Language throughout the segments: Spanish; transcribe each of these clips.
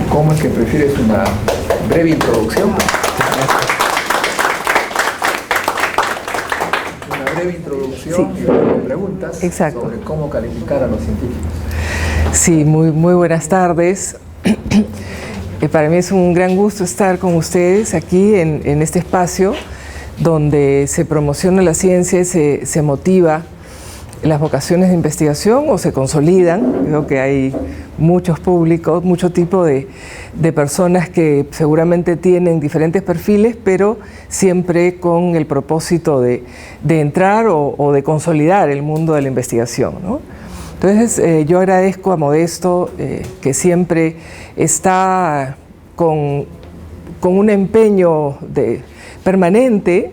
¿Cómo es que prefieres una breve introducción? Una breve introducción y luego preguntas. Exacto. Sobre cómo calificar a los científicos. Sí, muy buenas tardes. Para mí es un gran gusto estar con ustedes aquí en este espacio donde se promociona la ciencia y se motiva las vocaciones de investigación o se consolidan. Creo que hay muchos públicos, mucho tipo de personas que seguramente tienen diferentes perfiles, pero siempre con el propósito de entrar o de consolidar el mundo de la investigación, ¿no? Entonces yo agradezco a Modesto que siempre está con un empeño permanente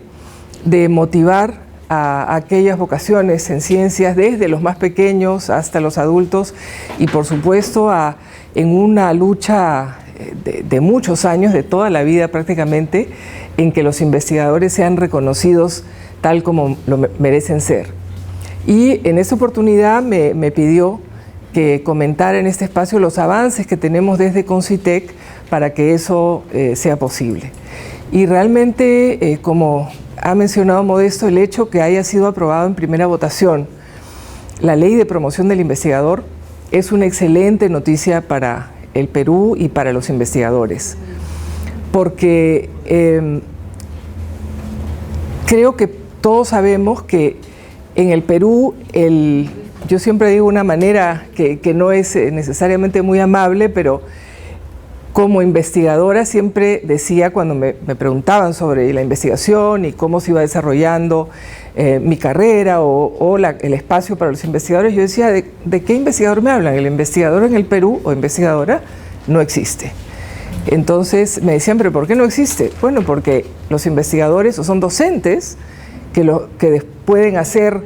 de motivar a aquellas vocaciones en ciencias, desde los más pequeños hasta los adultos, y por supuesto en una lucha de muchos años, de toda la vida prácticamente, en que los investigadores sean reconocidos tal como lo merecen ser. Y en esta oportunidad me pidió que comentara en este espacio los avances que tenemos desde CONCITEC para que eso sea posible. Y realmente, como ha mencionado Modesto, el hecho que haya sido aprobado en primera votación la Ley de Promoción del Investigador es una excelente noticia para el Perú y para los investigadores, porque creo que todos sabemos que en el Perú, yo siempre digo una manera que no es necesariamente muy amable, pero como investigadora siempre decía, cuando me preguntaban sobre la investigación y cómo se iba desarrollando mi carrera o el espacio para los investigadores, yo decía, ¿de qué investigador me hablan? El investigador en el Perú o investigadora no existe. Entonces me decían, ¿pero por qué no existe? Bueno, porque los investigadores o son docentes que pueden hacer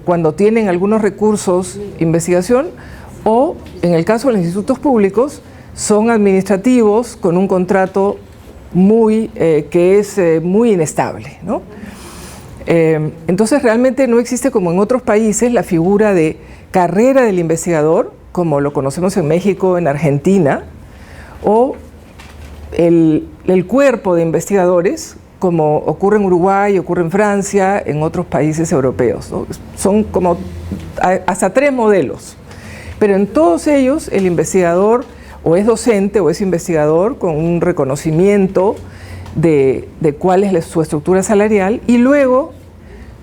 cuando tienen algunos recursos investigación, o en el caso de los institutos públicos son administrativos con un contrato que es muy inestable, ¿no? Entonces realmente no existe, como en otros países, la figura de carrera del investigador, como lo conocemos en México, en Argentina, o el cuerpo de investigadores, como ocurre en Uruguay, ocurre en Francia, en otros países europeos, ¿no? Son como hasta 3 modelos, pero en todos ellos el investigador o es docente o es investigador con un reconocimiento de cuál es su estructura salarial, y luego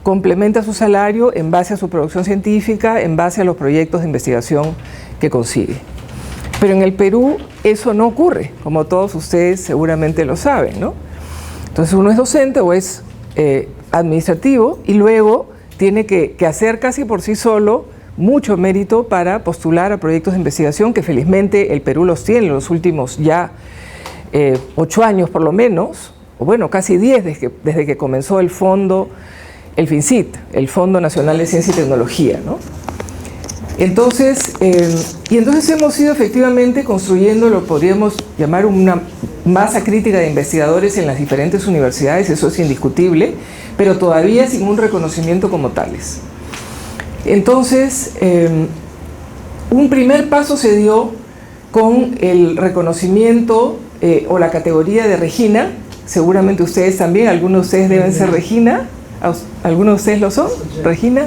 complementa su salario en base a su producción científica, en base a los proyectos de investigación que consigue. Pero en el Perú eso no ocurre, como todos ustedes seguramente lo saben, ¿no? Entonces uno es docente o es administrativo y luego tiene que hacer casi por sí solo mucho mérito para postular a proyectos de investigación, que felizmente el Perú los tiene en los últimos ya 8 años por lo menos, o bueno, casi 10 desde que comenzó el FINCIT, el Fondo Nacional de Ciencia y Tecnología, ¿no? Entonces, entonces hemos ido efectivamente construyendo, lo podríamos llamar una masa crítica de investigadores en las diferentes universidades, eso es indiscutible, pero todavía sin un reconocimiento como tales. Entonces, un primer paso se dio con el reconocimiento o la categoría de Regina. Seguramente ustedes también, algunos de ustedes deben ser Regina. ¿Algunos de ustedes lo son? ¿Regina?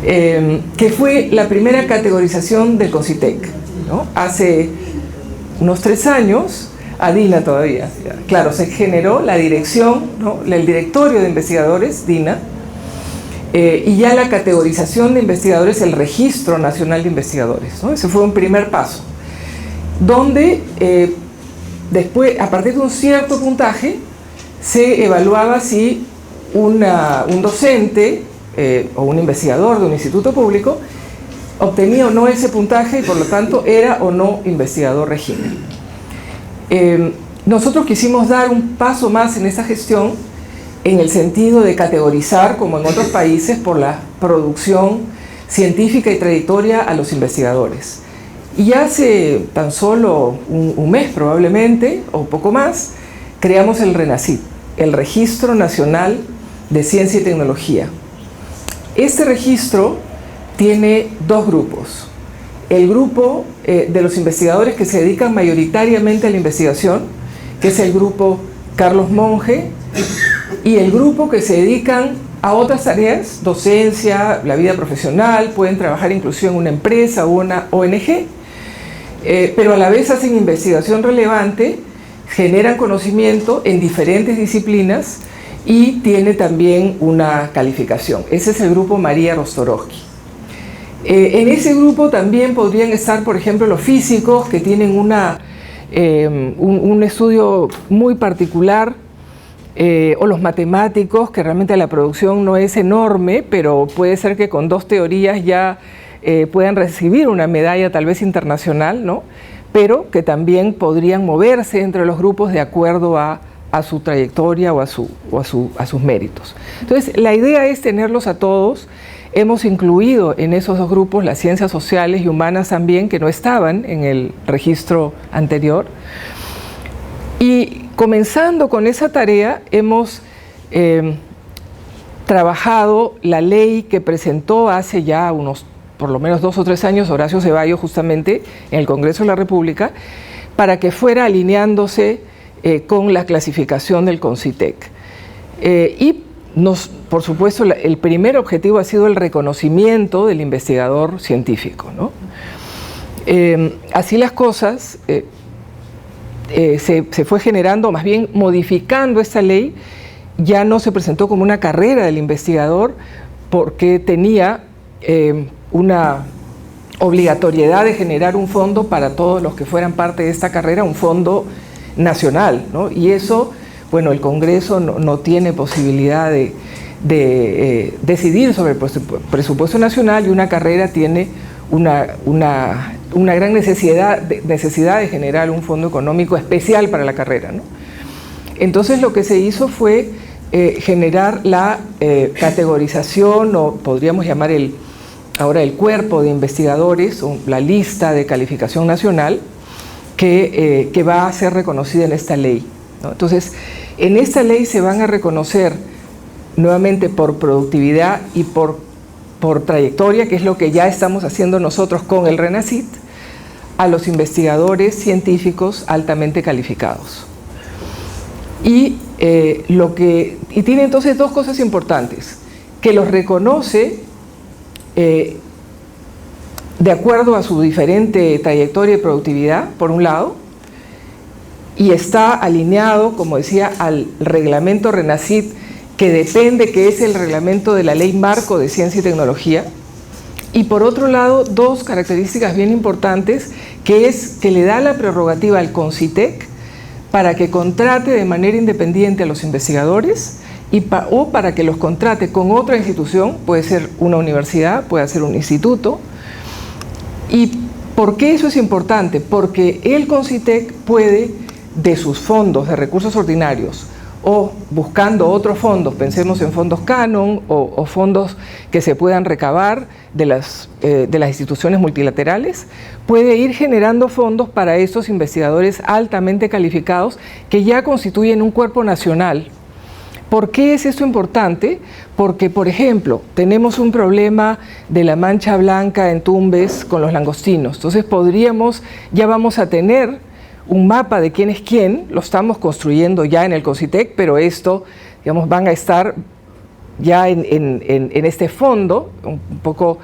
Que fue la primera categorización del CONCITEC, ¿no? Hace unos 3 años, DINA todavía. Claro, se generó la dirección, ¿no? El directorio de investigadores, DINA, y ya la categorización de investigadores, el Registro Nacional de Investigadores, ¿no? Ese fue un primer paso, donde después, a partir de un cierto puntaje, se evaluaba si un docente o un investigador de un instituto público obtenía o no ese puntaje y por lo tanto era o no investigador Regina. Nosotros quisimos dar un paso más en esa gestión en el sentido de categorizar, como en otros países, por la producción científica y trayectoria a los investigadores. Y hace tan solo un mes probablemente, o poco más, creamos el RENACYT, el Registro Nacional de Ciencia y Tecnología. Este registro tiene 2 grupos. el grupo de los investigadores que se dedican mayoritariamente a la investigación, que es el grupo Carlos Monge, y el grupo que se dedican a otras tareas, docencia, la vida profesional, pueden trabajar incluso en una empresa o una ONG, pero a la vez hacen investigación relevante, generan conocimiento en diferentes disciplinas y tiene también una calificación. Ese es el grupo María Rostorovsky. En ese grupo también podrían estar, por ejemplo, los físicos que tienen un estudio muy particular, o los matemáticos, que realmente la producción no es enorme, pero puede ser que con 2 teorías ya puedan recibir una medalla tal vez internacional, ¿no? Pero que también podrían moverse entre los grupos de acuerdo a su trayectoria o a sus méritos. Entonces, la idea es tenerlos a todos. Hemos incluido en esos 2 grupos las ciencias sociales y humanas también, que no estaban en el registro anterior. Y comenzando con esa tarea, hemos trabajado la ley que presentó hace ya unos, por lo menos 2 o 3 años, Horacio Ceballos, justamente en el Congreso de la República, para que fuera alineándose con la clasificación del CONCITEC. Por supuesto, el primer objetivo ha sido el reconocimiento del investigador científico, ¿no? Así las cosas, se fue generando, más bien modificando esta ley. Ya no se presentó como una carrera del investigador porque tenía una obligatoriedad de generar un fondo para todos los que fueran parte de esta carrera, un fondo nacional, ¿no? Y eso, bueno, el Congreso no tiene posibilidad de decidir sobre el presupuesto nacional, y una carrera tiene una gran necesidad de generar un fondo económico especial para la carrera, ¿no? Entonces lo que se hizo fue generar la categorización, o podríamos llamar ahora el cuerpo de investigadores, o la lista de calificación nacional, que va a ser reconocida en esta ley, ¿no? Entonces, en esta ley se van a reconocer nuevamente por productividad y por trayectoria, que es lo que ya estamos haciendo nosotros con el RENACYT, a los investigadores científicos altamente calificados. Y tiene entonces 2 cosas importantes, que los reconoce de acuerdo a su diferente trayectoria y productividad, por un lado, y está alineado, como decía, al reglamento RENACYT, que depende, que es el reglamento de la Ley Marco de Ciencia y Tecnología. Y por otro lado, 2 características bien importantes, que es que le da la prerrogativa al CONCITEC para que contrate de manera independiente a los investigadores o para que los contrate con otra institución, puede ser una universidad, puede ser un instituto. ¿Y por qué eso es importante? Porque el CONCITEC puede, de sus fondos de recursos ordinarios, o buscando otros fondos, pensemos en fondos Canon o fondos que se puedan recabar de las instituciones multilaterales, puede ir generando fondos para estos investigadores altamente calificados que ya constituyen un cuerpo nacional. ¿Por qué es esto importante? Porque, por ejemplo, tenemos un problema de la mancha blanca en Tumbes con los langostinos. Entonces ya vamos a tener un mapa de quién es quién, lo estamos construyendo ya en el CONCITEC, pero esto, digamos, van a estar ya en este fondo, un poco,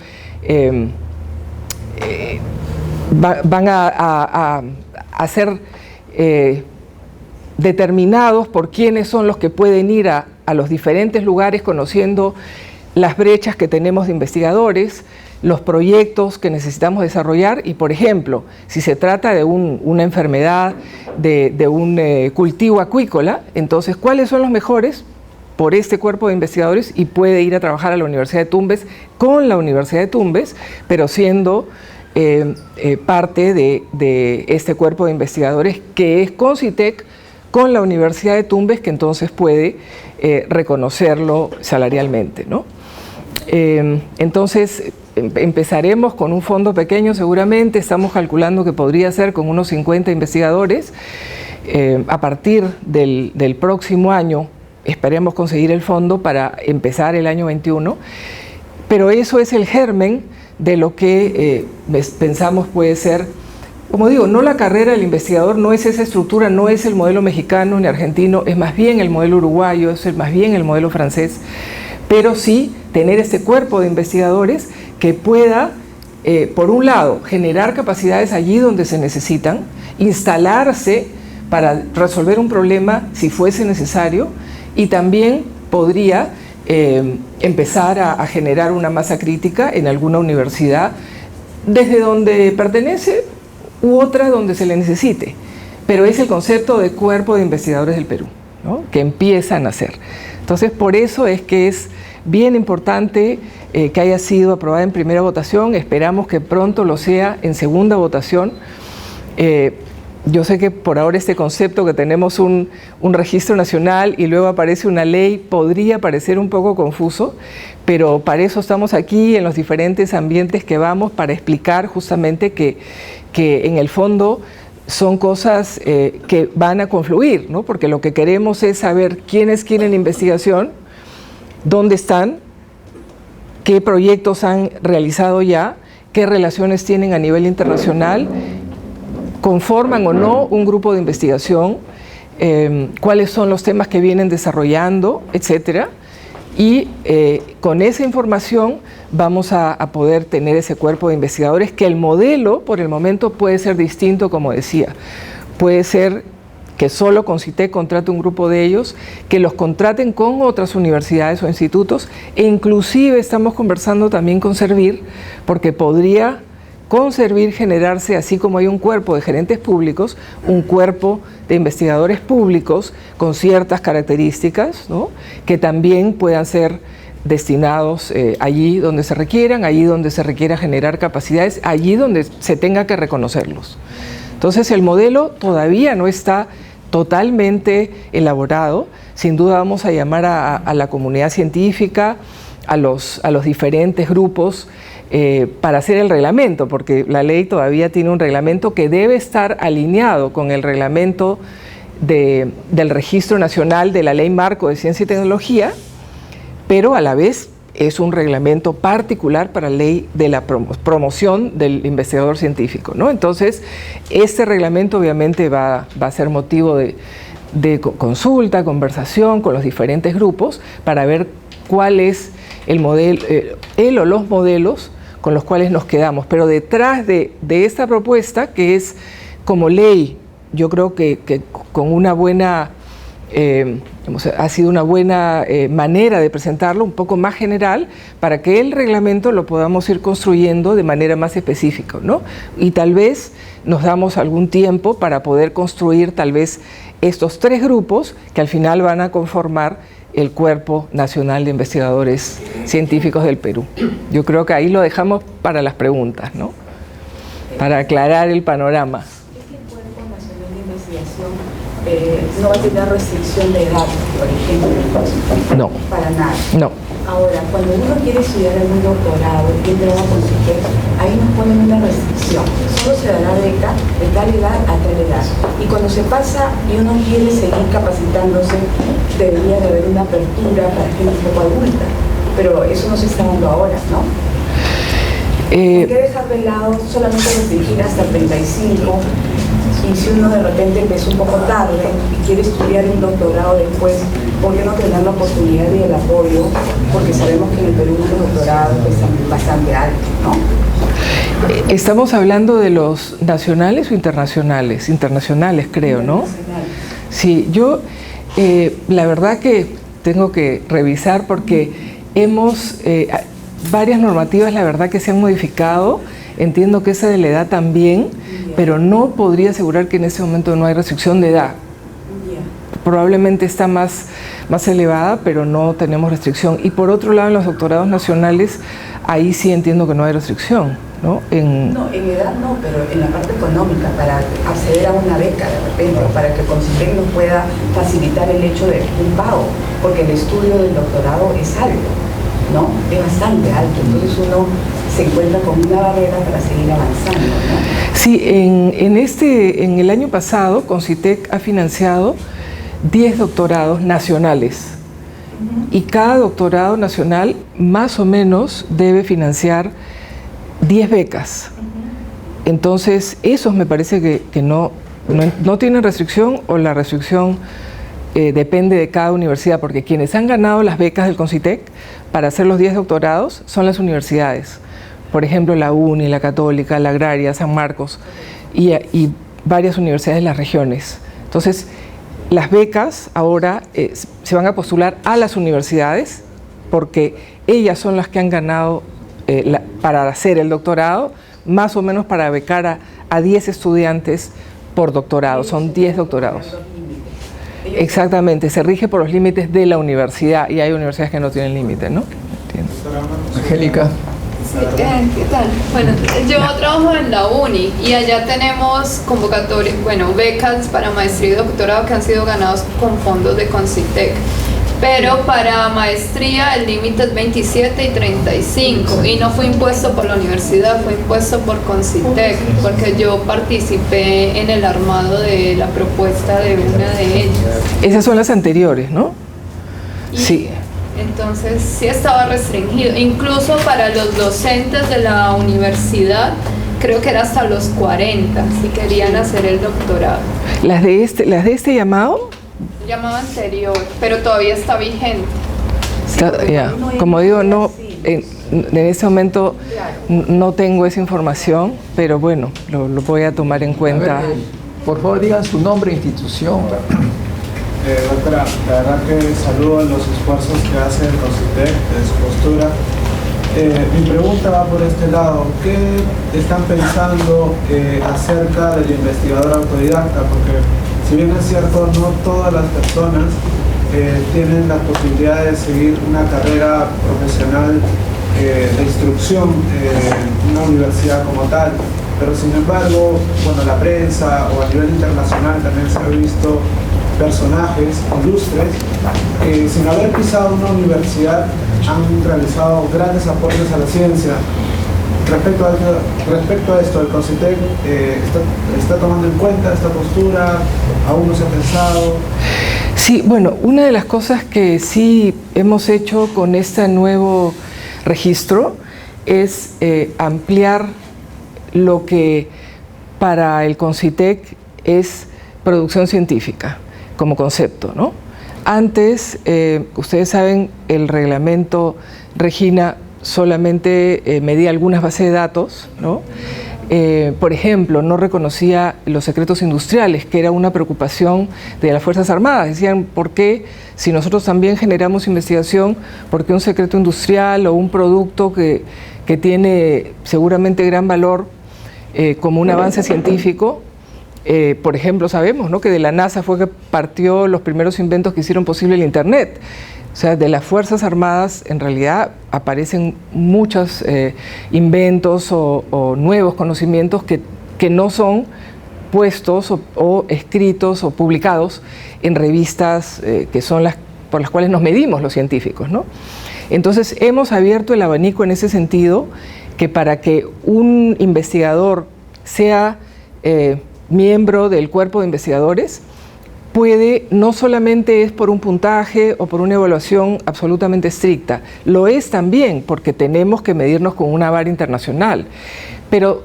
van a ser determinados por quiénes son los que pueden ir a los diferentes lugares, conociendo las brechas que tenemos de investigadores, los proyectos que necesitamos desarrollar. Y, por ejemplo, si se trata de una enfermedad, de un cultivo acuícola, entonces, ¿cuáles son los mejores? Por este cuerpo de investigadores, y puede ir a trabajar a la Universidad de Tumbes con la Universidad de Tumbes, pero siendo parte de este cuerpo de investigadores que es CONCITEC con la Universidad de Tumbes, que entonces puede reconocerlo salarialmente, ¿no? Entonces, empezaremos con un fondo pequeño seguramente, estamos calculando que podría ser con unos 50 investigadores. A partir del próximo año esperemos conseguir el fondo para empezar el año 21, pero eso es el germen de lo que pensamos puede ser, como digo, no la carrera del investigador, no es esa estructura, no es el modelo mexicano ni argentino, es más bien el modelo uruguayo, es más bien el modelo francés, pero sí tener este cuerpo de investigadores que pueda, por un lado, generar capacidades allí donde se necesitan, instalarse para resolver un problema si fuese necesario, y también podría empezar a generar una masa crítica en alguna universidad desde donde pertenece u otra donde se le necesite. Pero es el concepto de cuerpo de investigadores del Perú, ¿no?, que empiezan a nacer. Entonces, por eso es que es bien importante que haya sido aprobada en primera votación. Esperamos que pronto lo sea en segunda votación. Yo sé que por ahora este concepto que tenemos un registro nacional y luego aparece una ley podría parecer un poco confuso, pero para eso estamos aquí en los diferentes ambientes que vamos, para explicar justamente que en el fondo son cosas que van a confluir, ¿no? Porque lo que queremos es saber quiénes quieren investigación, dónde están, qué proyectos han realizado ya, qué relaciones tienen a nivel internacional, conforman o no un grupo de investigación, cuáles son los temas que vienen desarrollando, etcétera. Y con esa información vamos a poder tener ese cuerpo de investigadores, que el modelo por el momento puede ser distinto, como decía. Puede ser que solo CONCITEC contrate un grupo de ellos, que los contraten con otras universidades o institutos, e inclusive estamos conversando también con Servir, porque podría con Servir generarse, así como hay un cuerpo de gerentes públicos, un cuerpo de investigadores públicos con ciertas características, ¿no?, que también puedan ser destinados allí donde se requieran, allí donde se requiera generar capacidades, allí donde se tenga que reconocerlos. Entonces, el modelo todavía no está totalmente elaborado. Sin duda vamos a llamar a la comunidad científica, a los diferentes grupos, para hacer el reglamento, porque la ley todavía tiene un reglamento que debe estar alineado con el reglamento del Registro Nacional de la Ley Marco de Ciencia y Tecnología, pero a la vez es un reglamento particular para la ley de la promoción del investigador científico, ¿no? Entonces, este reglamento obviamente va a ser motivo de consulta, conversación con los diferentes grupos para ver cuál es el modelo, o los modelos con los cuales nos quedamos. Pero detrás de esta propuesta, que es como ley, yo creo que con una buena, ha sido una buena manera de presentarlo, un poco más general, para que el reglamento lo podamos ir construyendo de manera más específica, ¿no? Y tal vez nos damos algún tiempo para poder construir tal vez estos 3 grupos que al final van a conformar el Cuerpo Nacional de Investigadores Científicos del Perú. Yo creo que ahí lo dejamos para las preguntas, ¿no?, para aclarar el panorama. ¿Este Cuerpo Nacional de Investigación no va a tener restricción de edad, por ejemplo? No. Para nada. No. Ahora, cuando uno quiere estudiar algún doctorado y entra a CONCITEC, ahí nos ponen una restricción. Solo se dará beca de tal edad a tal edad. Y cuando se pasa y uno quiere seguir capacitándose, debería de haber una apertura para gente un poco adulta. Pero eso no se está dando ahora, ¿no? ¿Por qué dejar de lado solamente restringir hasta 35? Y si uno de repente empezó un poco tarde y quiere estudiar un doctorado después, ¿por qué no tener la oportunidad y el apoyo? Porque sabemos que en el Perú los doctorados están bastante altos, ¿no? Estamos hablando de los nacionales o internacionales. Internacionales, creo, ¿no? Sí, yo la verdad que tengo que revisar, porque hemos varias normativas, la verdad, que se han modificado. Entiendo que esa de la edad también, pero no podría asegurar que en este momento no hay restricción de edad. Probablemente está más elevada, pero no tenemos restricción. Y por otro lado, en los doctorados nacionales, ahí sí entiendo que no hay restricción, ¿no? No, en edad no, pero en la parte económica, para acceder a una beca de repente, para que CONCITEC nos pueda facilitar el hecho de un pago, porque el estudio del doctorado es alto, ¿no? Es bastante alto, entonces uno se encuentra con una barrera para seguir avanzando, ¿no? Sí, en el año pasado, CONCITEC ha financiado 10 doctorados nacionales, y cada doctorado nacional más o menos debe financiar 10 becas. Entonces, esos me parece que no tienen restricción, o la restricción depende de cada universidad, porque quienes han ganado las becas del CONCITEC para hacer los 10 doctorados son las universidades. Por ejemplo, la UNI, la Católica, la Agraria, San Marcos y varias universidades de las regiones. Entonces, las becas ahora se van a postular a las universidades porque ellas son las que han ganado para hacer el doctorado, más o menos para becar a 10 estudiantes por doctorado. Son 10 doctorados. Exactamente, se rige por los límites de la universidad y hay universidades que no tienen límite, ¿no? Entiendo. Angélica. ¿Qué tal? Bueno, yo trabajo en la UNI y allá tenemos convocatorias, becas para maestría y doctorado que han sido ganados con fondos de CONCITEC. Pero para maestría el límite es 27 y 35 y no fue impuesto por la universidad, fue impuesto por CONCITEC, porque yo participé en el armado de la propuesta de una de ellas. Esas son las anteriores, ¿no? Sí. Entonces sí estaba restringido, incluso para los docentes de la universidad, creo que era hasta los 40, si querían hacer el doctorado. ¿Las de este llamado? Llamado anterior, pero todavía está vigente. Como digo, no, en este momento no tengo esa información, pero bueno, lo voy a tomar en cuenta. A ver, por favor, digan su nombre e institución. Doctora, la verdad que saludo los esfuerzos que hace el CONCITEC en su postura. Mi pregunta va por este lado. ¿Qué están pensando acerca del investigador autodidacta? Porque si bien es cierto, no todas las personas tienen la posibilidad de seguir una carrera profesional de instrucción en una universidad como tal, pero sin embargo, la prensa o a nivel internacional también se ha visto personajes ilustres que sin haber pisado una universidad han realizado grandes aportes a la ciencia. Respecto a esto, ¿el CONCITEC está tomando en cuenta esta postura? ¿Aún no se ha pensado? Sí, bueno, una de las cosas que sí hemos hecho con este nuevo registro es ampliar lo que para el CONCITEC es producción científica como concepto, ¿no? Antes, ustedes saben, el reglamento Regina solamente medía algunas bases de datos, ¿no? Por ejemplo, no reconocía los secretos industriales, que era una preocupación de las Fuerzas Armadas. Decían, ¿por qué, si nosotros también generamos investigación, por qué un secreto industrial o un producto que tiene seguramente gran valor como un avance científico? Por ejemplo, sabemos, ¿no?, que de la NASA fue que partió los primeros inventos que hicieron posible el Internet. O sea, de las Fuerzas Armadas en realidad aparecen muchos inventos o nuevos conocimientos que no son puestos o escritos o publicados en revistas que son las por las cuales nos medimos los científicos, ¿no? Entonces hemos abierto el abanico en ese sentido, que para que un investigador sea miembro del cuerpo de investigadores, no solamente es por un puntaje o por una evaluación absolutamente estricta, lo es también porque tenemos que medirnos con una vara internacional. Pero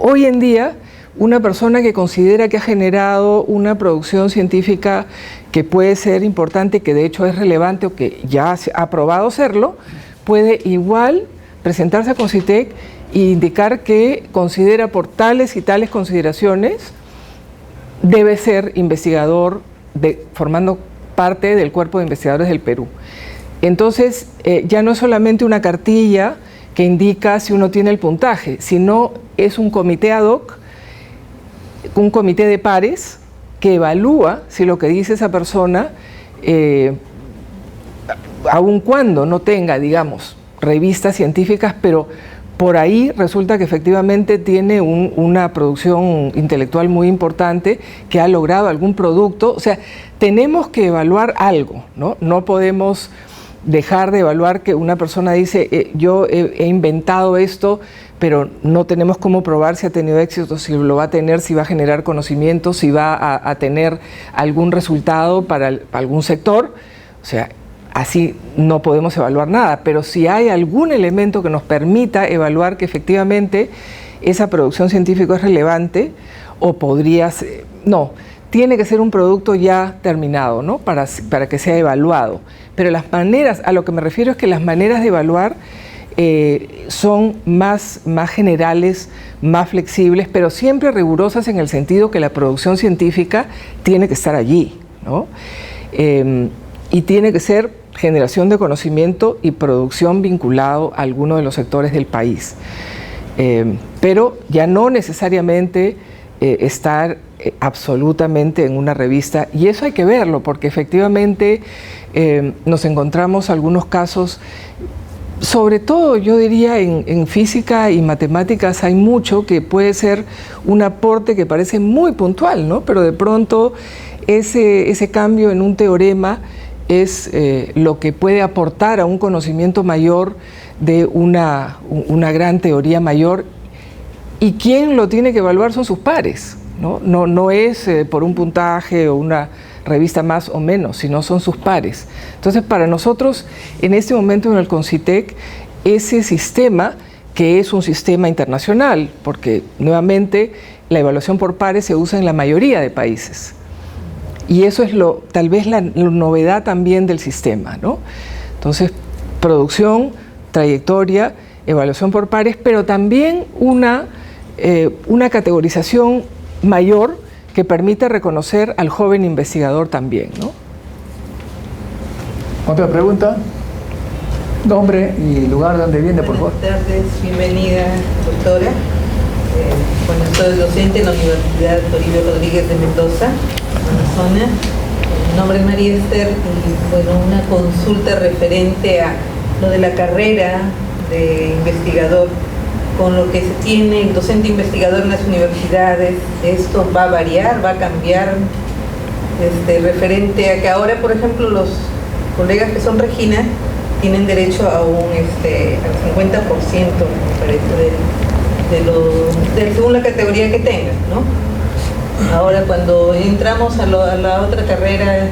hoy en día, una persona que considera que ha generado una producción científica que puede ser importante, que de hecho es relevante o que ya ha probado serlo, puede igual presentarse a CONCITEC e indicar que considera por tales y tales consideraciones debe ser investigador formando parte del cuerpo de investigadores del Perú. Entonces, ya no es solamente una cartilla que indica si uno tiene el puntaje, sino es un comité ad hoc, un comité de pares que evalúa si lo que dice esa persona, aun cuando no tenga, digamos, revistas científicas, pero por ahí resulta que efectivamente tiene una producción intelectual muy importante, que ha logrado algún producto. O sea, tenemos que evaluar algo, ¿no? No podemos dejar de evaluar que una persona dice, yo he inventado esto, pero no tenemos cómo probar si ha tenido éxito, si lo va a tener, si va a generar conocimiento, si va a tener algún resultado para algún sector. O sea, así no podemos evaluar nada, pero si hay algún elemento que nos permita evaluar que efectivamente esa producción científica es relevante, o podría ser, no, tiene que ser un producto ya terminado, ¿no? Para que sea evaluado. Pero las maneras, a lo que me refiero es que las maneras de evaluar son más generales, más flexibles, pero siempre rigurosas en el sentido que la producción científica tiene que estar allí, ¿no? Y tiene que ser generación de conocimiento y producción vinculado a alguno de los sectores del país. Pero ya no necesariamente estar absolutamente en una revista, y eso hay que verlo, porque efectivamente nos encontramos algunos casos, sobre todo yo diría en física y matemáticas hay mucho que puede ser un aporte que parece muy puntual, ¿no? Pero de pronto ese cambio en un teorema es lo que puede aportar a un conocimiento mayor de una gran teoría mayor, y quien lo tiene que evaluar son sus pares, ¿no? No es por un puntaje o una revista más o menos, sino son sus pares. Entonces, para nosotros, en este momento en el CONCITEC, ese sistema, que es un sistema internacional, porque nuevamente la evaluación por pares se usa en la mayoría de países. Y eso es tal vez la novedad también del sistema, ¿no? Entonces, producción, trayectoria, evaluación por pares, pero también una categorización mayor que permita reconocer al joven investigador también, ¿no? ¿Otra pregunta? Nombre y lugar donde viene, por favor. Buenas tardes, bienvenida, doctora. Bueno, soy docente en la Universidad Toribio Rodríguez de Mendoza, Amazonas. Mi nombre es María Esther y, bueno, una consulta referente a lo de la carrera de investigador. Con lo que se tiene el docente investigador en las universidades, ¿esto va a variar, va a cambiar? Referente a que ahora, por ejemplo, los colegas que son Regina tienen derecho a al 50%, me parece, según la categoría que tengan, ¿no? Ahora, cuando entramos a la otra carrera de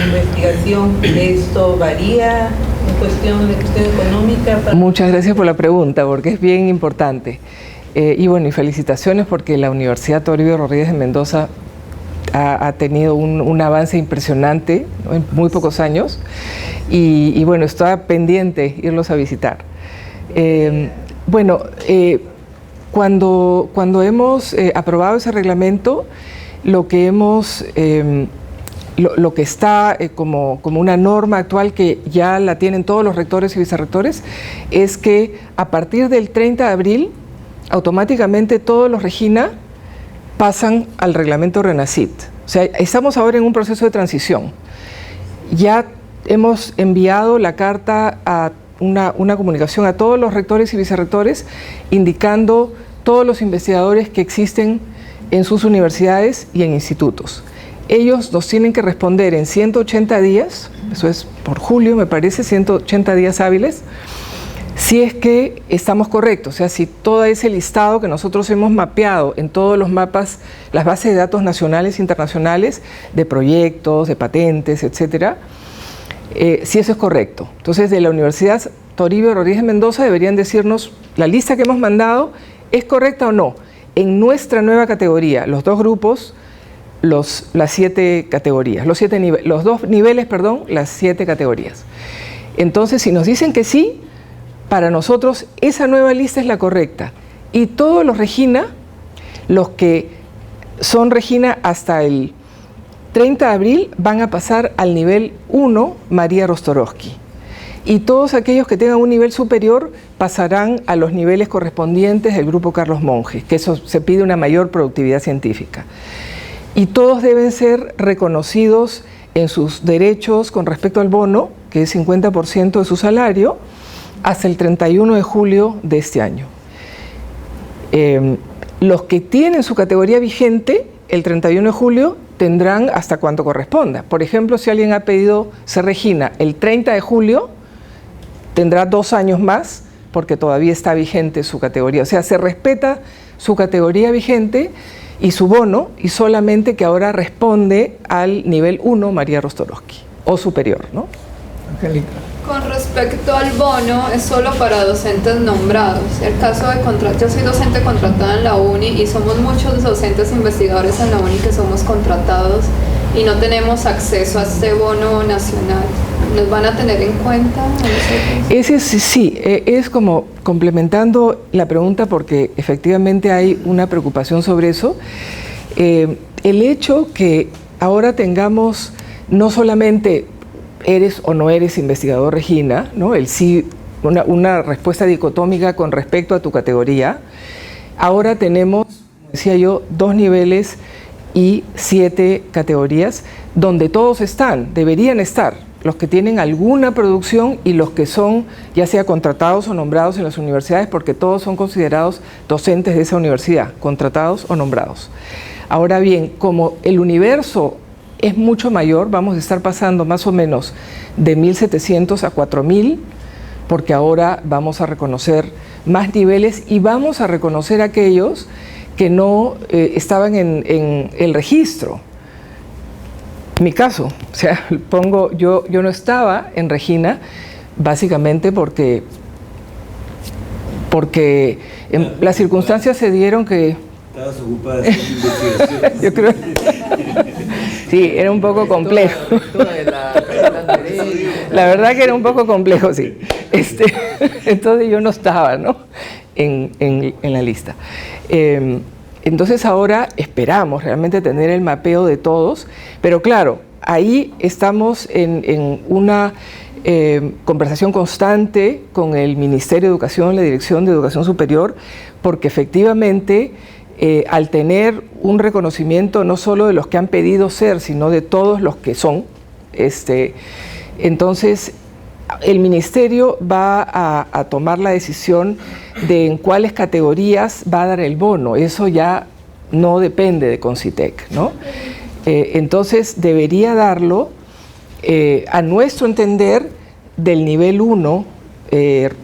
investigación, ¿esto varía en cuestión económica? Muchas gracias por la pregunta, porque es bien importante. Y bueno, y felicitaciones porque la Universidad Toribio Rodríguez de Mendoza ha tenido un avance impresionante, ¿no? En muy pocos años. Y bueno, está pendiente irlos a visitar. Cuando hemos aprobado ese reglamento, lo que hemos... Lo que está como una norma actual que ya la tienen todos los rectores y vicerrectores es que a partir del 30 de abril automáticamente todos los Regina pasan al reglamento RENACIT. O sea, estamos ahora en un proceso de transición. Ya hemos enviado la carta a una comunicación a todos los rectores y vicerrectores indicando todos los investigadores que existen en sus universidades y en institutos. Ellos nos tienen que responder en 180 días, eso es por julio, me parece, 180 días hábiles, si es que estamos correctos, o sea, si todo ese listado que nosotros hemos mapeado en todos los mapas, las bases de datos nacionales e internacionales, de proyectos, de patentes, etcétera, si eso es correcto. Entonces, de la Universidad Toribio Rodríguez de Mendoza deberían decirnos, la lista que hemos mandado, ¿es correcta o no? En nuestra nueva categoría, los dos grupos, las 7 categorías, los 2 niveles, las 7 categorías. Entonces, si nos dicen que sí, para nosotros esa nueva lista es la correcta. Y todos los Regina, los que son Regina hasta el 30 de abril, van a pasar al nivel 1 María Rostorowski. Y todos aquellos que tengan un nivel superior pasarán a los niveles correspondientes del grupo Carlos Monge, que eso se pide una mayor productividad científica. Y todos deben ser reconocidos en sus derechos con respecto al bono, que es 50% de su salario, hasta el 31 de julio de este año. Los que tienen su categoría vigente, el 31 de julio, tendrán hasta cuanto corresponda. Por ejemplo, si alguien ha pedido ser Regina el 30 de julio, tendrá 2 años más, porque todavía está vigente su categoría. O sea, se respeta su categoría vigente y su bono, y solamente que ahora responde al nivel 1 María Rostorowski, o superior, ¿no? Angélica. Con respecto al bono, es solo para docentes nombrados. El caso de yo soy docente contratada en la UNI y somos muchos docentes investigadores en la UNI que somos contratados y no tenemos acceso a este bono nacional. ¿Nos van a tener en cuenta a nosotros? Ese sí, es como complementando la pregunta porque efectivamente hay una preocupación sobre eso. El hecho que ahora tengamos no solamente eres o no eres investigador, Regina, ¿no? El sí, una respuesta dicotómica con respecto a tu categoría. Ahora tenemos, como decía yo, 2 niveles y 7 categorías donde todos están, deberían estar, los que tienen alguna producción y los que son ya sea contratados o nombrados en las universidades, porque todos son considerados docentes de esa universidad, contratados o nombrados. Ahora bien, como el universo es mucho mayor, vamos a estar pasando más o menos de 1.700 a 4.000, porque ahora vamos a reconocer más niveles y vamos a reconocer aquellos que no estaban en el registro. Mi caso, o sea, yo no estaba en Regina, básicamente porque las circunstancias se dieron que... Estabas ocupada haciendo investigación. Yo creo... Sí, era un poco complejo. La verdad que era un poco complejo, sí. Entonces yo no estaba, ¿no? en la lista. Entonces ahora esperamos realmente tener el mapeo de todos, pero claro, ahí estamos en una conversación constante con el Ministerio de Educación, la Dirección de Educación Superior, porque efectivamente al tener un reconocimiento no solo de los que han pedido ser, sino de todos los que son, entonces el Ministerio va a tomar la decisión de en cuáles categorías va a dar el bono. Eso ya no depende de Concitec, ¿no? Entonces debería darlo, a nuestro entender, del nivel 1,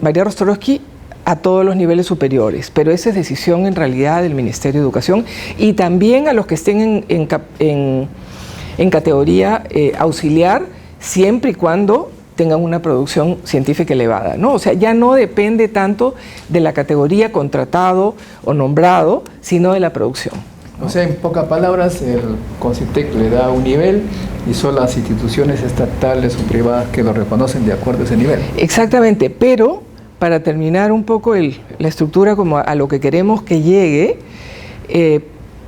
María Rostorowski, a todos los niveles superiores, pero esa es decisión en realidad del Ministerio de Educación y también a los que estén en categoría auxiliar, siempre y cuando tengan una producción científica elevada, ¿no? O sea, ya no depende tanto de la categoría contratado o nombrado, sino de la producción, ¿no? O sea, en pocas palabras, el Concitec le da un nivel y son las instituciones estatales o privadas que lo reconocen de acuerdo a ese nivel. Exactamente, pero para terminar un poco la estructura como a lo que queremos que llegue,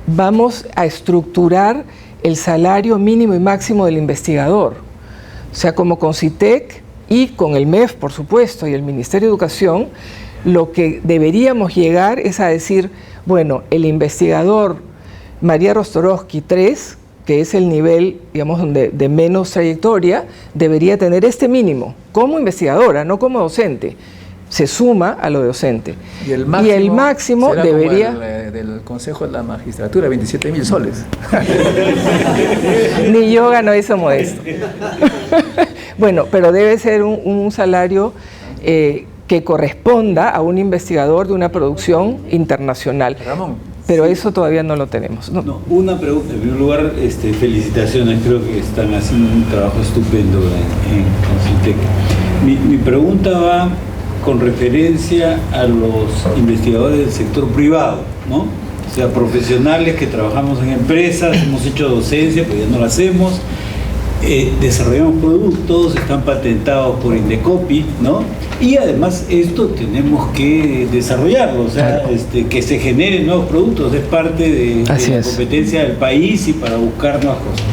vamos a estructurar el salario mínimo y máximo del investigador. O sea, como Concitec y con el MEF, por supuesto, y el Ministerio de Educación, lo que deberíamos llegar es a decir, bueno, el investigador María Rostorowski 3, que es el nivel, digamos, de menos trayectoria, debería tener este mínimo, como investigadora, no como docente. Se suma a lo docente. Y el máximo será debería... como el del Consejo de la Magistratura, 27.000 soles. Ni yo gano eso modesto. Bueno, pero debe ser un salario que corresponda a un investigador de una producción internacional. Ramón. Pero eso todavía no lo tenemos. No. No, una pregunta. En primer lugar, felicitaciones. Creo que están haciendo un trabajo estupendo en Concitec. Mi pregunta va con referencia a los investigadores del sector privado, ¿no? O sea, profesionales que trabajamos en empresas, hemos hecho docencia, pero ya no la hacemos, desarrollamos productos, están patentados por Indecopi, ¿no? Y además esto tenemos que desarrollarlo, o sea, que se generen nuevos productos, es parte de la competencia del país y para buscar nuevas cosas.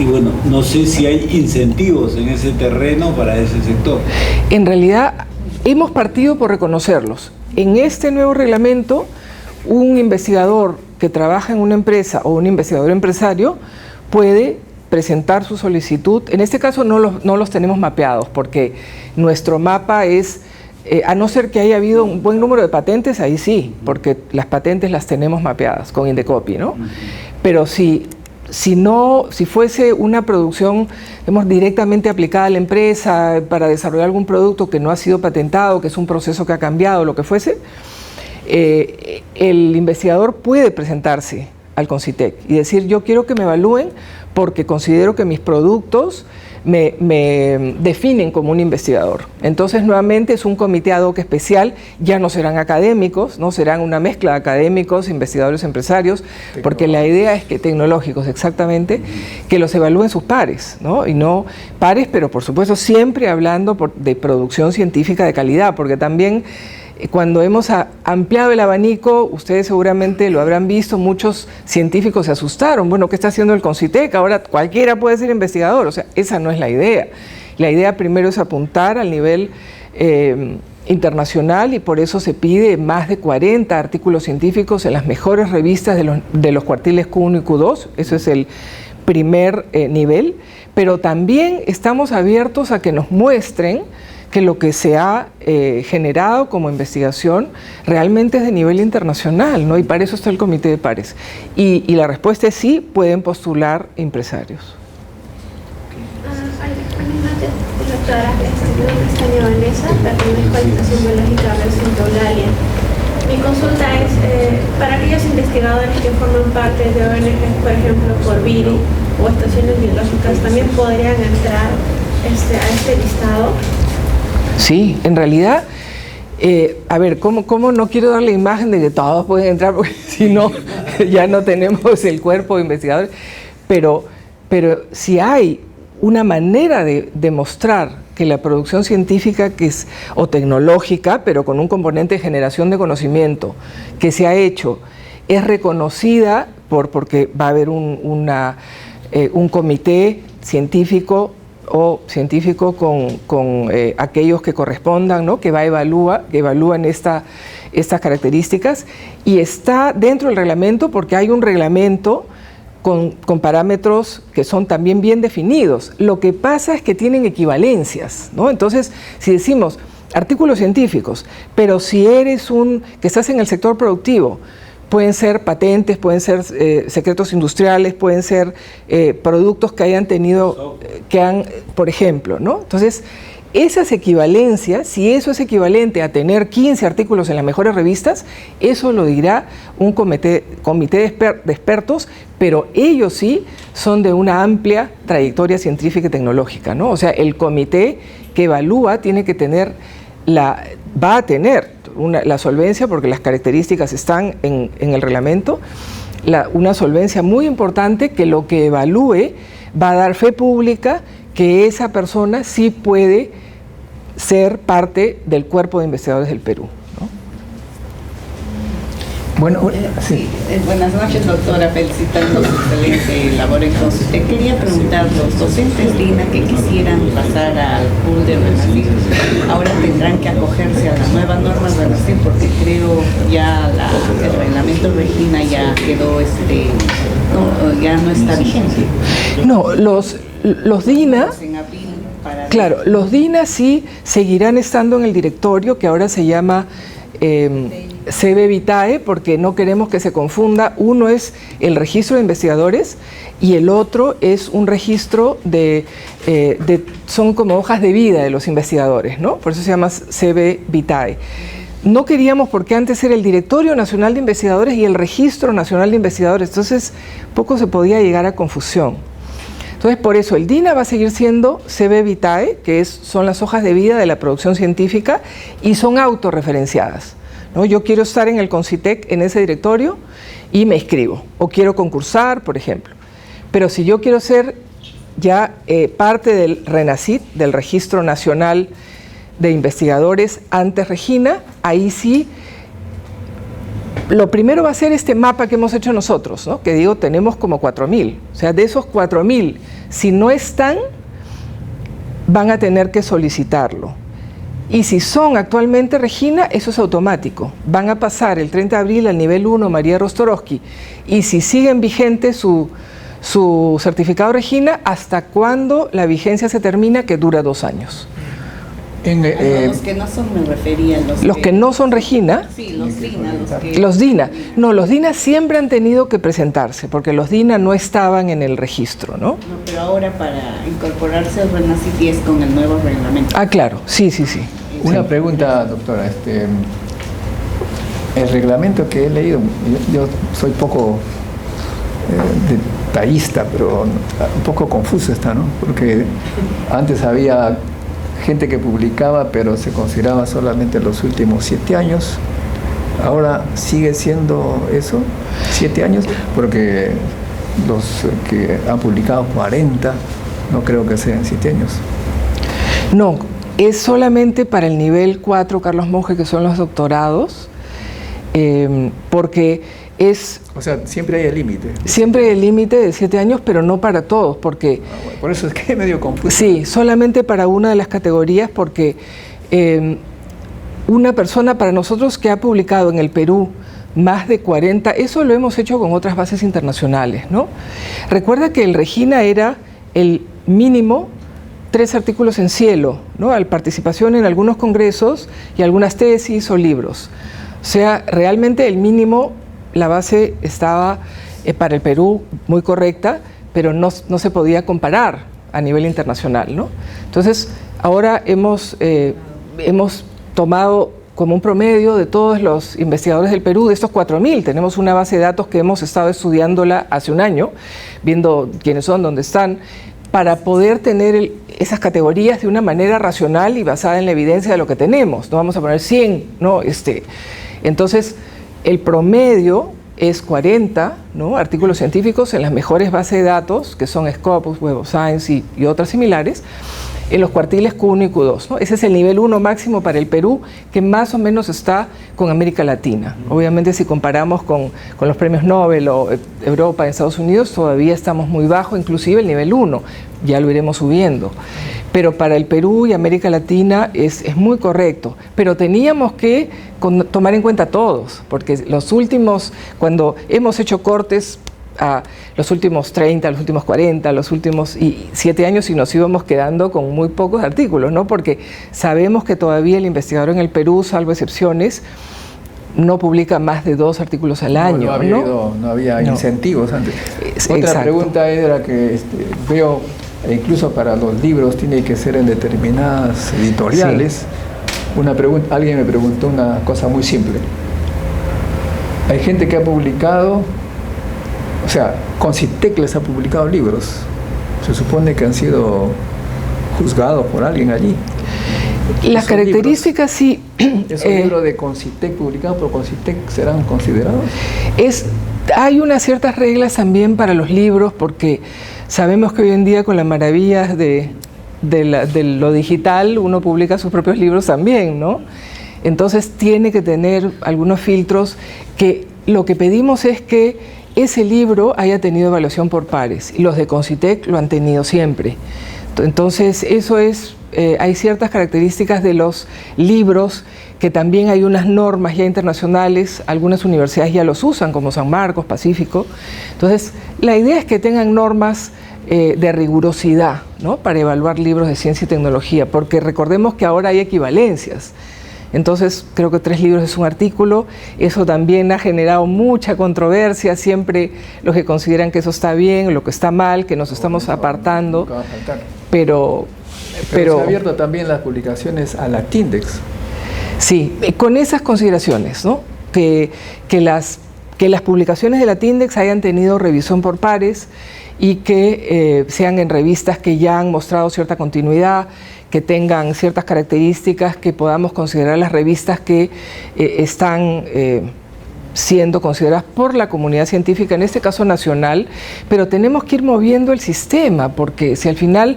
Y bueno, no sé si hay incentivos en ese terreno para ese sector. En realidad, hemos partido por reconocerlos. En este nuevo reglamento, un investigador que trabaja en una empresa o un investigador empresario puede presentar su solicitud. En este caso no los tenemos mapeados porque nuestro mapa es, a no ser que haya habido un buen número de patentes, ahí sí, porque las patentes las tenemos mapeadas con Indecopi, ¿no? Pero si fuese una producción, digamos, directamente aplicada a la empresa para desarrollar algún producto que no ha sido patentado, que es un proceso que ha cambiado, lo que fuese, el investigador puede presentarse al CONCITEC y decir, yo quiero que me evalúen porque considero que mis productos me definen como un investigador. Entonces, nuevamente es un comité ad hoc especial, ya no serán académicos, no serán una mezcla de académicos, investigadores, empresarios, porque la idea es que tecnológicos, exactamente, que los evalúen sus pares, ¿no? Y no pares, pero por supuesto siempre hablando de producción científica de calidad, porque también cuando hemos ampliado el abanico, ustedes seguramente lo habrán visto, muchos científicos se asustaron. Bueno, ¿qué está haciendo el CONCITEC? Ahora cualquiera puede ser investigador. O sea, esa no es la idea. La idea primero es apuntar al nivel internacional y por eso se pide más de 40 artículos científicos en las mejores revistas de los cuartiles Q1 y Q2. Eso es el primer nivel. Pero también estamos abiertos a que nos muestren que lo que se ha generado como investigación realmente es de nivel internacional, ¿no? Y para eso está el comité de pares. Y la respuesta es sí, pueden postular empresarios. Doctora, mi nombre es Tania Vanessa, pertenezco a la Estación Biológica Recinto Eulalia. Mi consulta es para aquellos investigadores que forman parte de ONGs, por ejemplo, por BIRI o estaciones biológicas, ¿también podrían entrar a este listado? Sí, en realidad, a ver, ¿cómo no quiero dar la imagen de que todos pueden entrar? Porque si no, ya no tenemos el cuerpo de investigadores. Pero si hay una manera de demostrar que la producción científica o tecnológica, pero con un componente de generación de conocimiento, que se ha hecho, es reconocida porque va a haber un comité científico con aquellos que correspondan, ¿no? que evalúan estas características, y está dentro del reglamento porque hay un reglamento con parámetros que son también bien definidos. Lo que pasa es que tienen equivalencias, ¿no? Entonces, si decimos artículos científicos, pero si eres que estás en el sector productivo, pueden ser patentes, pueden ser secretos industriales, pueden ser productos que hayan tenido, por ejemplo, ¿no? Entonces, esas equivalencias, si eso es equivalente a tener 15 artículos en las mejores revistas, eso lo dirá un comité de expertos, pero ellos sí son de una amplia trayectoria científica y tecnológica, ¿no? O sea, el comité que evalúa tiene que tener va a tener la solvencia, porque las características están en el reglamento, una solvencia muy importante que lo que evalúe va a dar fe pública que esa persona sí puede ser parte del cuerpo de investigadores del Perú, ¿no? Bueno, sí. Buenas noches, doctora, felicitando su excelente labor en CONCITEC. Quería preguntar, los docentes DINA que quisieran pasar al pool de RENACIT, ahora tendrán que acogerse a las nuevas normas de RENACIT, porque creo ya el reglamento Regina ya quedó, ya no está vigente. No, los DINA, claro, los DINA sí seguirán estando en el directorio, que ahora se llama CB Vitae, porque no queremos que se confunda. Uno es el registro de investigadores y el otro es un registro son como hojas de vida de los investigadores, ¿no? Por eso se llama CB Vitae. No queríamos, porque antes era el Directorio Nacional de Investigadores y el Registro Nacional de Investigadores, entonces poco se podía llegar a confusión. Entonces, por eso el DINA va a seguir siendo CB Vitae, que son las hojas de vida de la producción científica, y son autorreferenciadas, ¿no? Yo quiero estar en el CONCITEC, en ese directorio, y me inscribo, o quiero concursar, por ejemplo. Pero si yo quiero ser ya parte del RENACIT, del Registro Nacional de Investigadores antes Regina, ahí sí, lo primero va a ser este mapa que hemos hecho nosotros, ¿no? Que digo, tenemos como 4.000. O sea, de esos 4.000, si no están, van a tener que solicitarlo. Y si son actualmente Regina, eso es automático. Van a pasar el 30 de abril al nivel 1 María Rostorowski. Y si siguen vigente su certificado Regina, hasta cuando la vigencia se termina, que dura 2 años. Los que no son, me refería a los que no son Regina. Sí, los DINA. Los DINA. No, los DINA siempre han tenido que presentarse, porque los DINA no estaban en el registro, ¿no? No, pero ahora para incorporarse al RENACIT es con el nuevo reglamento. Ah, claro, sí. Una pregunta, doctora. El reglamento que he leído, yo soy poco detallista, pero un poco confuso está, ¿no? Porque antes había gente que publicaba, pero se consideraba solamente los últimos 7 años. Ahora sigue siendo eso, 7 años, porque los que han publicado 40, no creo que sean 7 años. No, es solamente para el nivel 4, Carlos Monge, que son los doctorados, porque es... O sea, siempre hay el límite. Siempre hay el límite de 7 años, pero no para todos, porque... Bueno, por eso es que es medio confuso. Sí, solamente para una de las categorías, porque una persona para nosotros que ha publicado en el Perú más de 40, eso lo hemos hecho con otras bases internacionales, ¿no? Recuerda que el Regina era el mínimo 3 artículos en Cielo, ¿no? Al participación en algunos congresos y algunas tesis o libros. O sea, realmente el mínimo, la base estaba para el Perú muy correcta, pero no se podía comparar a nivel internacional, ¿no? Entonces, ahora hemos tomado como un promedio de todos los investigadores del Perú, de estos 4.000, tenemos una base de datos que hemos estado estudiándola hace un año, viendo quiénes son, dónde están, para poder tener esas categorías de una manera racional y basada en la evidencia de lo que tenemos. No vamos a poner 100, ¿no? Entonces, el promedio es 40, ¿no? Artículos científicos en las mejores bases de datos, que son Scopus, Web of Science y otras similares, en los cuartiles Q1 y Q2, ¿no? Ese es el nivel 1 máximo para el Perú, que más o menos está con América Latina. Obviamente, si comparamos con los premios Nobel o Europa, en Estados Unidos, todavía estamos muy bajo, inclusive el nivel 1, ya lo iremos subiendo. Pero para el Perú y América Latina es muy correcto. Pero teníamos que tomar en cuenta todos, porque los últimos, cuando hemos hecho cortes a los últimos 30, los últimos 40, los últimos 7 años, y nos íbamos quedando con muy pocos artículos, ¿no? Porque sabemos que todavía el investigador en el Perú, salvo excepciones, no publica más de 2 artículos al año. No había incentivos antes. Otra pregunta era que veo, incluso para los libros tiene que ser en determinadas editoriales. Sí. Alguien me preguntó una cosa muy simple. Hay gente que ha publicado, o sea, CONCITEC les ha publicado libros. Se supone que han sido juzgados por alguien allí. Las características libros, sí. ¿Esos libros de CONCITEC publicados por CONCITEC serán considerados? Hay unas ciertas reglas también para los libros, porque sabemos que hoy en día con las maravillas de lo digital uno publica sus propios libros también, ¿no? Entonces tiene que tener algunos filtros, que lo que pedimos es que ese libro haya tenido evaluación por pares, y los de CONCITEC lo han tenido siempre. Entonces eso es, hay ciertas características de los libros que también hay unas normas ya internacionales, algunas universidades ya los usan, como San Marcos, Pacífico. Entonces la idea es que tengan normas de rigurosidad, ¿no? Para evaluar libros de ciencia y tecnología, porque recordemos que ahora hay equivalencias. Entonces, creo que 3 libros es un artículo. Eso también ha generado mucha controversia. Siempre los que consideran que eso está bien, lo que está mal, que nos estamos apartando. Pero se ha abierto también las publicaciones a la TINDEX. Sí, con esas consideraciones, ¿no? Que las publicaciones de la TINDEX hayan tenido revisión por pares y que sean en revistas que ya han mostrado cierta continuidad, que tengan ciertas características, que podamos considerar las revistas que están siendo consideradas por la comunidad científica, en este caso nacional, pero tenemos que ir moviendo el sistema, porque si al final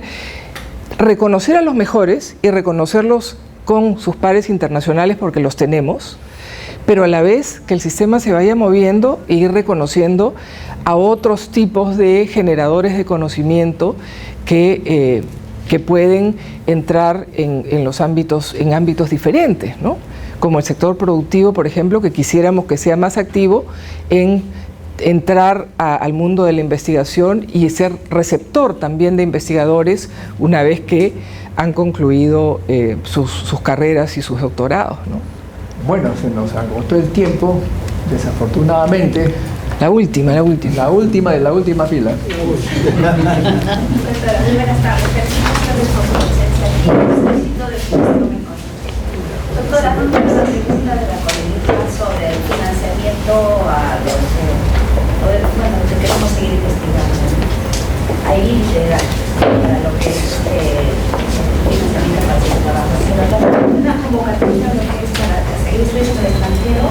reconocer a los mejores y reconocerlos con sus pares internacionales, porque los tenemos, pero a la vez que el sistema se vaya moviendo e ir reconociendo a otros tipos de generadores de conocimiento que pueden entrar en ámbitos diferentes, ¿no? Como el sector productivo, por ejemplo, que quisiéramos que sea más activo en entrar al mundo de la investigación y ser receptor también de investigadores una vez que han concluido sus carreras y sus doctorados, ¿no? Bueno, se nos agotó el tiempo, desafortunadamente. La última de la última fila. Doctora, muy buenas tardes. Doctora, una pregunta de la comunidad sobre el financiamiento a los poder, bueno, que queremos seguir investigando. Hay límite de edad para lo que es financiamiento para el trabajo. Una convocatoria lo que es para seguir estudios en el extranjero,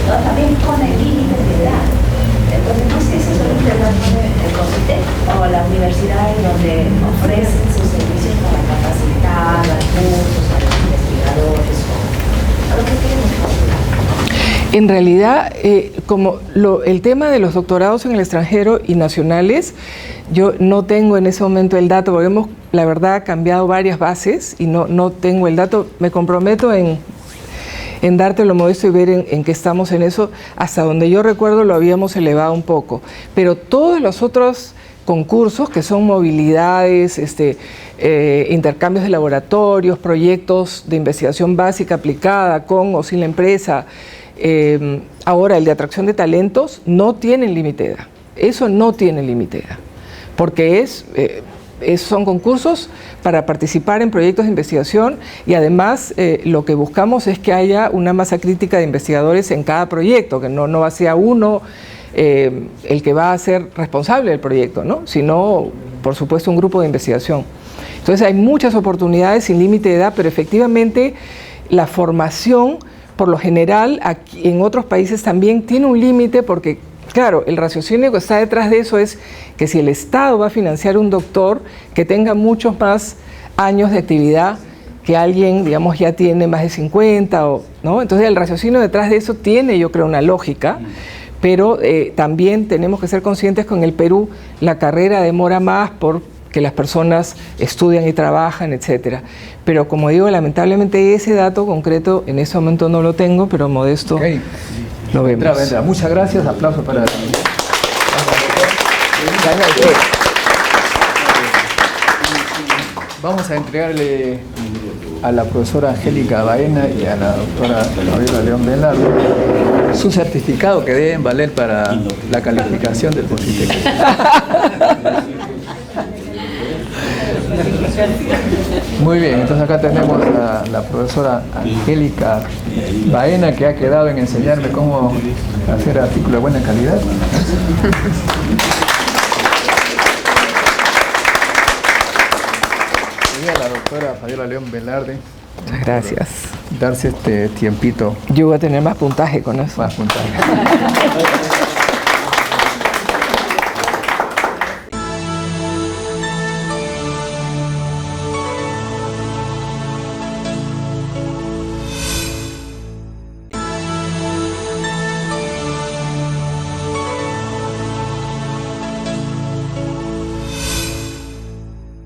¿no? También con el límite de edad. Entonces, no sé si son el CONCITEC o la universidad en donde ofrecen sus servicios para capacitar a cursos, a los investigadores o a lo que queremos postular. En realidad, como el tema de los doctorados en el extranjero y nacionales, yo no tengo en ese momento el dato, porque hemos, la verdad, cambiado varias bases y no tengo el dato. Me comprometo en dártelo, Modesto, y ver en qué estamos en eso. Hasta donde yo recuerdo lo habíamos elevado un poco, pero todos los otros concursos que son movilidades, intercambios de laboratorios, proyectos de investigación básica aplicada con o sin la empresa, ahora el de atracción de talentos, no tienen límite de edad. Eso no tiene límite de edad, porque son concursos para participar en proyectos de investigación y además lo que buscamos es que haya una masa crítica de investigadores en cada proyecto, que no va a ser uno el que va a ser responsable del proyecto, ¿no? Sino, por supuesto, un grupo de investigación. Entonces hay muchas oportunidades sin límite de edad, pero efectivamente la formación, por lo general, aquí, en otros países también tiene un límite porque, claro, el raciocinio que está detrás de eso es que si el Estado va a financiar un doctor que tenga muchos más años de actividad que alguien, digamos, ya tiene más de 50, ¿no? Entonces el raciocinio detrás de eso tiene, yo creo, una lógica, pero también tenemos que ser conscientes que en el Perú la carrera demora más porque las personas estudian y trabajan, etcétera. Pero como digo, lamentablemente ese dato concreto en ese momento no lo tengo, pero Modesto... Okay. Lo vemos. Muchas gracias, aplauso para... Vamos a entregarle a la profesora Angélica Baena y a la doctora Fabiola León Velarde su certificado que deben valer para la calificación del CONCITEC. Muy bien, entonces acá tenemos a la profesora Angélica Baena, que ha quedado en enseñarme cómo hacer artículos de buena calidad. Y a la doctora Fabiola León Velarde. Muchas gracias. Darse este tiempito. Yo voy a tener más puntaje con eso. Más puntaje.